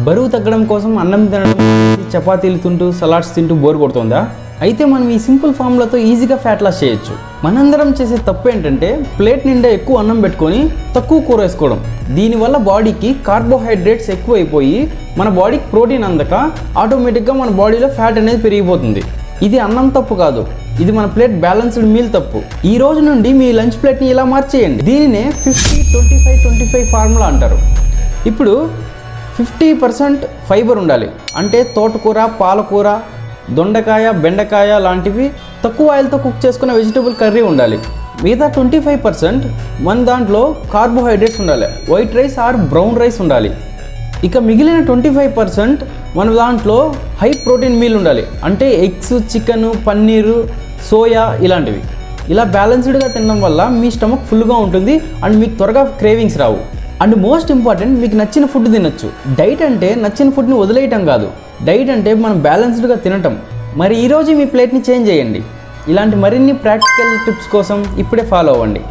బరువు తగ్గడం కోసం అన్నం తినడం, చపాతీలు తింటూ సలాడ్స్ తింటూ బోర్ కొడుతుందా? అయితే మనం ఈ సింపుల్ ఫార్ములాతో ఈజీగా ఫ్యాట్ లాస్ చేయొచ్చు. మనందరం చేసే తప్పు ఏంటంటే ప్లేట్ నిండా ఎక్కువ అన్నం పెట్టుకొని తక్కువ కూర వేసుకోవడం. దీనివల్ల బాడీకి కార్బోహైడ్రేట్స్ ఎక్కువైపోయి మన బాడీకి ప్రోటీన్ అందక ఆటోమేటిక్గా మన బాడీలో ఫ్యాట్ అనేది పెరిగిపోతుంది. ఇది అన్నం తప్పు కాదు, ఇది మన ప్లేట్ బ్యాలెన్స్డ్ మీల్ తప్పు. ఈ రోజు నుండి మీ లంచ్ ప్లేట్ని ఇలా మార్చేయండి. దీనినే 50-25-25 ఫార్ములా అంటారు. ఇప్పుడు 50% ఫైబర్ ఉండాలి, అంటే తోటకూర, పాలకూర, దొండకాయ, బెండకాయ లాంటివి తక్కువ ఆయిల్తో కుక్ చేసుకున్న వెజిటబుల్ కర్రీ ఉండాలి. మిగతా 25% మన దాంట్లో కార్బోహైడ్రేట్స్ ఉండాలి, white rice or brown rice ఉండాలి. ఇక మిగిలిన 25% మన దాంట్లో హై ప్రోటీన్ మీల్ ఉండాలి, అంటే ఎగ్స్, చికెన్, పన్నీరు, సోయా ఇలాంటివి. ఇలా బ్యాలెన్స్డ్గా తినడం వల్ల మీ స్టమక్ ఫుల్గా ఉంటుంది అండ్ మీకు త్వరగా cravings Rao. And most important, మీకు నచ్చిన ఫుడ్ తినొచ్చు. డైట్ అంటే నచ్చిన ఫుడ్ని వదిలేయటం కాదు, డైట్ అంటే మనం బ్యాలెన్స్డ్గా తినటం. మరి ఈరోజు మీ ప్లేట్ని చేంజ్ చేయండి. ఇలాంటి మరిన్ని ప్రాక్టికల్ టిప్స్ కోసం ఇప్పుడే ఫాలో అవ్వండి.